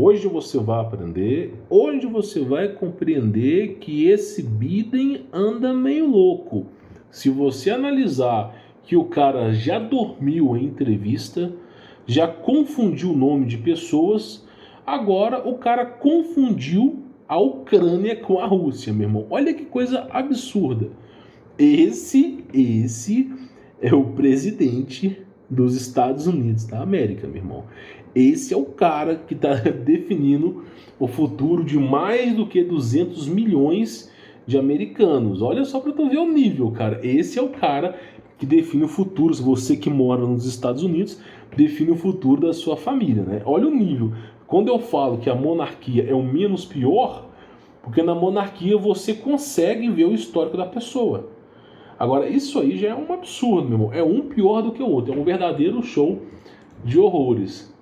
Hoje você vai aprender, hoje você vai compreender que esse Biden anda meio louco. Se você analisar que o cara já dormiu em entrevista, já confundiu o nome de pessoas, agora o cara confundiu a Ucrânia com a Rússia, meu irmão. Olha que coisa absurda. Esse é o presidente dos Estados Unidos da América, meu irmão. Esse é o cara que está definindo o futuro de mais do que 200 milhões de americanos. Olha só para tu ver o nível, cara. Esse é o cara que define o futuro. Se você que mora nos Estados Unidos, define o futuro da sua família, né? Olha o nível. Quando eu falo que a monarquia é o menos pior, porque na monarquia você consegue ver o histórico da pessoa. Agora, isso aí já é um absurdo, meu irmão. É um pior do que o outro. É um verdadeiro show de horrores.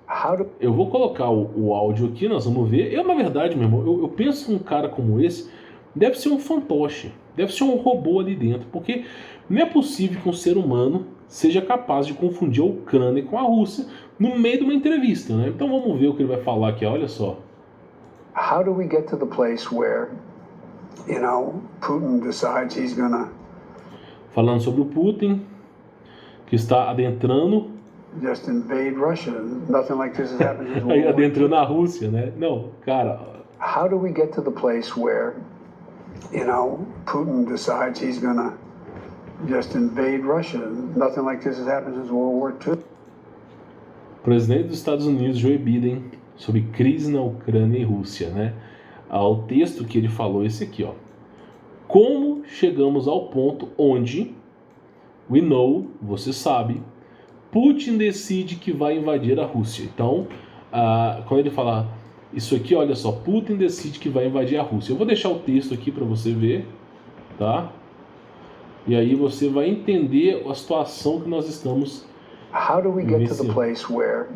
Eu vou colocar o áudio aqui, nós vamos ver. Na verdade, meu irmão, eu penso que um cara como esse deve ser um fantoche. Deve ser um robô ali dentro. Porque não é possível que um ser humano seja capaz de confundir a Ucrânia com a Rússia no meio de uma entrevista, né? Então vamos ver o que ele vai falar aqui, olha só. How do we get to the place where, Putin decides he's gonna... Falando sobre o Putin, que está adentrando... Just invade Russia. Nothing like this has happened since World War II. Adentrando na Rússia, né? Não, cara... How do we get to the place where, Putin decides he's gonna just invade Russia? Nothing like this has happened since World War II. Presidente dos Estados Unidos, Joe Biden, sobre crise na Ucrânia e Rússia, né? O texto que ele falou é esse aqui, ó. Como chegamos ao ponto onde, we know, você sabe, Putin decide que vai invadir a Rússia. Então, quando ele fala isso aqui, olha só, Putin decide que vai invadir a Rússia. Eu vou deixar o texto aqui para você ver, tá? E aí você vai entender a situação que nós estamos How do we get to the place where,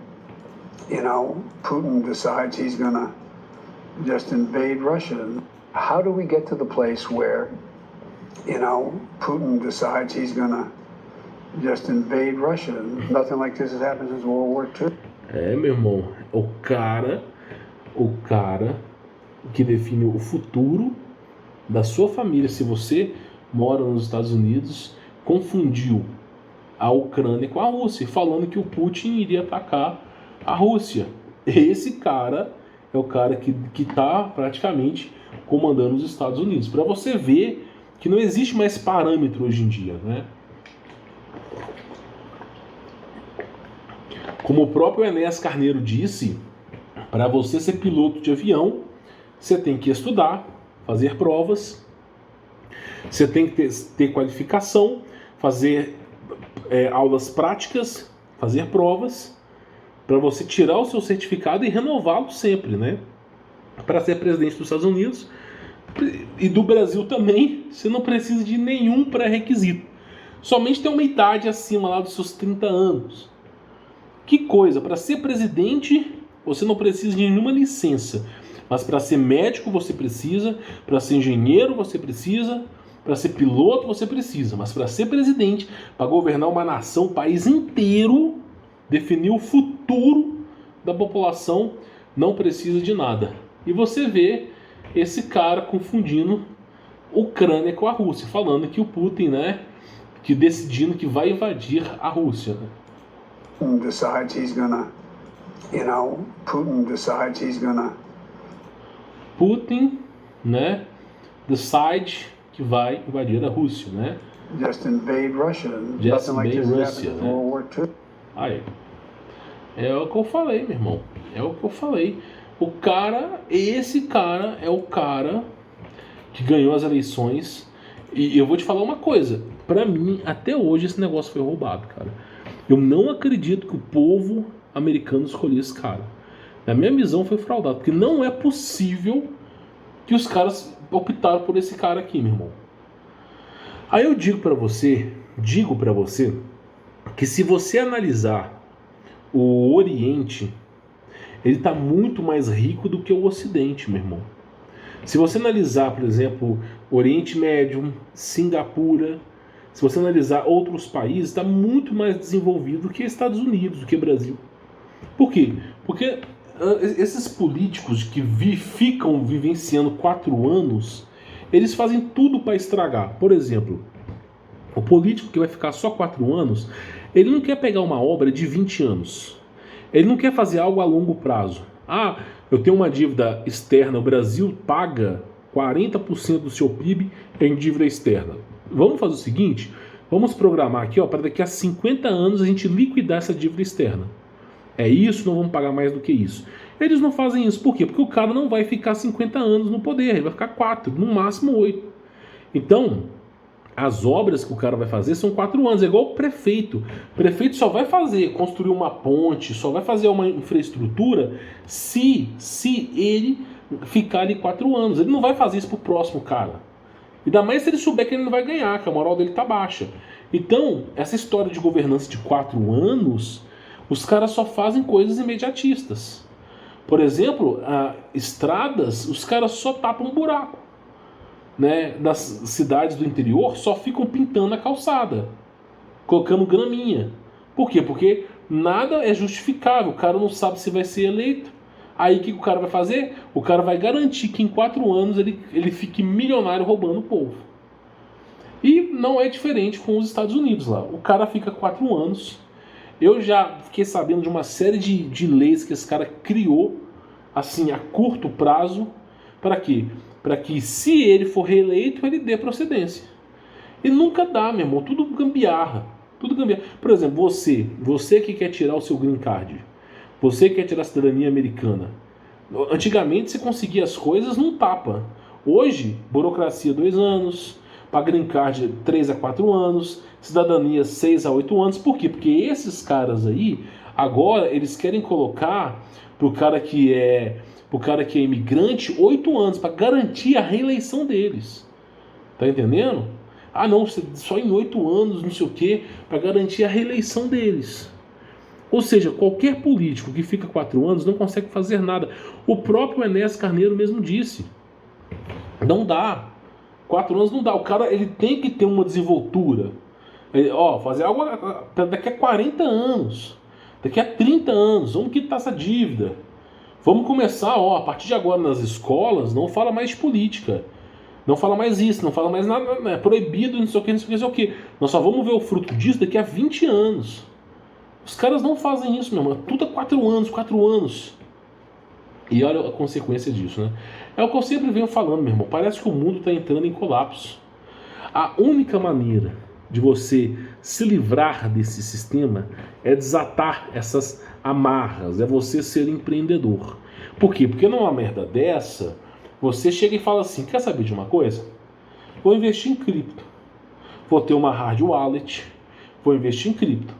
Putin decides he's gonna just invade Russia? How do we get to the place where, Putin decides he's gonna just invade Russia? Nothing like this has happened since World War II. Meu irmão, o cara que define o futuro da sua família, se você mora nos Estados Unidos, confundiu a Ucrânia com a Rússia, falando que o Putin iria atacar a Rússia. Esse cara é o cara que está praticamente comandando os Estados Unidos. Para você ver que não existe mais parâmetro hoje em dia, né? Como o próprio Enéas Carneiro disse, para você ser piloto de avião, você tem que estudar, fazer provas, você tem que ter qualificação, fazer aulas práticas, fazer provas, para você tirar o seu certificado e renová-lo sempre, né? Para ser presidente dos Estados Unidos e do Brasil também, você não precisa de nenhum pré-requisito. Somente ter uma idade acima lá dos seus 30 anos. Que coisa, para ser presidente você não precisa de nenhuma licença, mas para ser médico você precisa, para ser engenheiro você precisa, para ser piloto você precisa, mas para ser presidente, para governar uma nação, um país inteiro, definir o futuro da população, não precisa de nada. E você vê esse cara confundindo Ucrânia com a Rússia, falando que o Putin, né, que decidindo que vai invadir a Rússia. Putin decides he's gonna, Putin decides he's gonna... Putin, né, decide que vai invadir a Rússia, né? Just invade Russia. Just Nothing like invade this Russia, happened né? in World War II. Aí. É o que eu falei, meu irmão. É o que eu falei. Esse cara é o cara que ganhou as eleições. E eu vou te falar uma coisa. Pra mim, até hoje, esse negócio foi roubado, cara. Eu não acredito que o povo americano escolheu esse cara. Na minha visão, foi fraudado. Porque não é possível que os caras optaram por esse cara aqui, meu irmão. Aí eu digo pra você que se você analisar o Oriente, ele está muito mais rico do que o Ocidente, meu irmão. Se você analisar, por exemplo, Oriente Médio, Singapura, se você analisar outros países, está muito mais desenvolvido do que Estados Unidos, do que Brasil. Por quê? Porque esses políticos que ficam vivenciando 4 anos, eles fazem tudo para estragar. Por exemplo, o político que vai ficar só 4 anos, ele não quer pegar uma obra de 20 anos. Ele não quer fazer algo a longo prazo. Ah, eu tenho uma dívida externa, o Brasil paga 40% do seu PIB em dívida externa. Vamos fazer o seguinte, vamos programar aqui, para daqui a 50 anos a gente liquidar essa dívida externa. É isso, não vamos pagar mais do que isso. Eles não fazem isso, por quê? Porque o cara não vai ficar 50 anos no poder, ele vai ficar 4, no máximo 8. Então, as obras que o cara vai fazer são 4 anos, é igual o prefeito. O prefeito só vai construir uma ponte, só vai fazer uma infraestrutura se ele ficar ali 4 anos. Ele não vai fazer isso pro próximo cara. Ainda mais se ele souber que ele não vai ganhar, que a moral dele tá baixa. Então, essa história de governança de 4 anos, os caras só fazem coisas imediatistas. Por exemplo, estradas, os caras só tapam um buraco. Né, das cidades do interior só ficam pintando a calçada, colocando graminha. Por quê? Porque nada é justificável, o cara não sabe se vai ser eleito. Aí o que o cara vai fazer? O cara vai garantir que em 4 anos ele fique milionário roubando o povo. E não é diferente com os Estados Unidos lá. O cara fica 4 anos. Eu já fiquei sabendo de uma série de leis que esse cara criou, assim, a curto prazo. Para quê? Para que, se ele for reeleito, ele dê procedência. E nunca dá, meu irmão. Tudo gambiarra. Tudo gambiarra. Por exemplo, você que quer tirar o seu green card, você que quer tirar a cidadania americana. Antigamente, você conseguia as coisas num tapa. Hoje, burocracia 2 anos, para green card 3 a 4 anos, cidadania 6 a 8 anos. Por quê? Porque esses caras aí, agora, eles querem colocar pro cara que é imigrante 8 anos, para garantir a reeleição deles. Tá entendendo? Ah não, só em 8 anos, não sei o que, para garantir a reeleição deles. Ou seja, qualquer político que fica 4 anos não consegue fazer nada. O próprio Enéas Carneiro mesmo disse. Não dá. 4 anos não dá. O cara, ele tem que ter uma desenvoltura. Fazer algo daqui a 40 anos. Daqui a 30 anos. Vamos quitar essa dívida. Vamos começar, a partir de agora nas escolas, não fala mais de política. Não fala mais isso, não fala mais nada, é proibido, não sei o que, não sei o que. Nós só vamos ver o fruto disso daqui a 20 anos. Os caras não fazem isso, meu irmão. Tudo a 4 anos, 4 anos. E olha a consequência disso, né? É o que eu sempre venho falando, meu irmão. Parece que o mundo está entrando em colapso. A única maneira de você se livrar desse sistema é desatar essas amarras, é você ser empreendedor. Por quê? Porque numa merda dessa, você chega e fala assim, quer saber de uma coisa? Vou investir em cripto. Vou ter uma hard wallet, vou investir em cripto.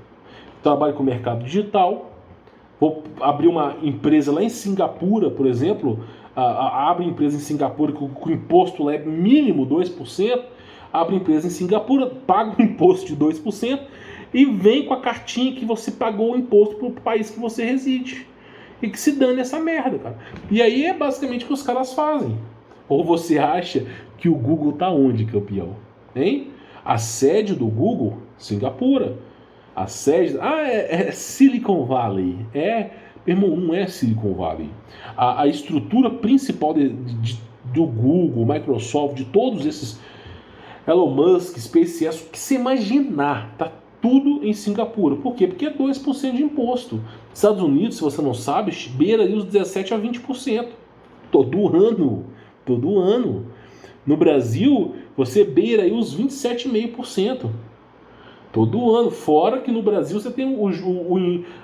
Trabalho com o mercado digital, vou abrir uma empresa lá em Singapura, por exemplo, abre empresa em Singapura com o imposto lá é mínimo 2%, abre empresa em Singapura, paga o imposto de 2% e vem com a cartinha que você pagou o imposto para o país que você reside. E que se dane essa merda, cara. E aí é basicamente o que os caras fazem. Ou você acha que o Google tá onde, campeão? Hein? A sede do Google, Singapura. A sede... é Silicon Valley. Irmão, não é Silicon Valley. A estrutura principal do Google, Microsoft, de todos esses... Elon Musk, SpaceX, o que você imaginar, tá tudo em Singapura. Por quê? Porque é 2% de imposto. Estados Unidos, se você não sabe, beira ali os 17% a 20%. Todo ano. No Brasil, você beira aí os 27,5%. Todo ano. Fora que no Brasil você tem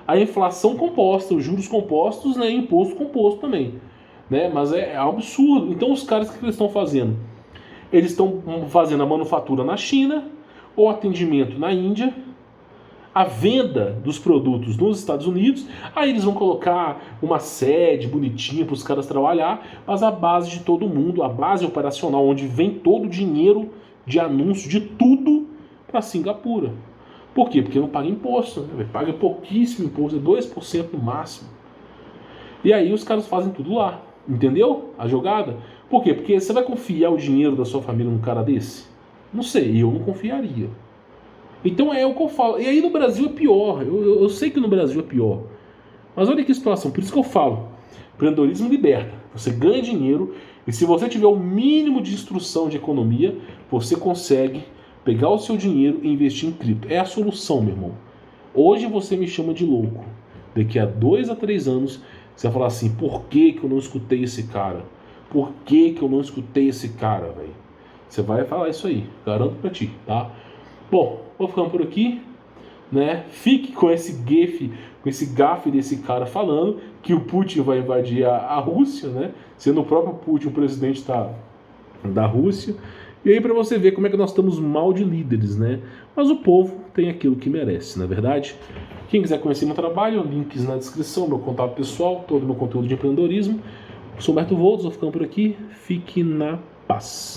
a inflação composta, os juros compostos, né, imposto composto também. Né? Mas é absurdo. Então os caras, o que eles estão fazendo? Eles estão fazendo a manufatura na China, o atendimento na Índia, a venda dos produtos nos Estados Unidos. Aí eles vão colocar uma sede bonitinha para os caras trabalhar, mas a base de todo mundo, a base operacional, onde vem todo o dinheiro de anúncio de tudo para Singapura. Por quê? Porque não paga imposto, né? Paga pouquíssimo imposto, é 2% no máximo. E aí os caras fazem tudo lá. Entendeu a jogada? Por quê? Porque você vai confiar o dinheiro da sua família num cara desse? Não sei, eu não confiaria. Então é o que eu falo. E aí no Brasil é pior. Eu sei que no Brasil é pior. Mas olha que situação. Por isso que eu falo. Empreendedorismo liberta. Você ganha dinheiro e se você tiver o mínimo de instrução de economia, você consegue pegar o seu dinheiro e investir em cripto. É a solução, meu irmão. Hoje você me chama de louco. Daqui a 2 a 3 anos, você vai falar assim, por que que eu não escutei esse cara? Por que que eu não escutei esse cara, velho? Você vai falar isso aí, garanto pra ti, tá? Bom, vou ficando por aqui, né? Fique com esse gafe desse cara falando que o Putin vai invadir a Rússia, né? Sendo o próprio Putin o presidente da Rússia. E aí para você ver como é que nós estamos mal de líderes, né? Mas o povo tem aquilo que merece, não é verdade? Quem quiser conhecer meu trabalho, links na descrição, meu contato pessoal, todo o meu conteúdo de empreendedorismo. Eu sou Humberto Voltos, vou ficando por aqui. Fique na paz.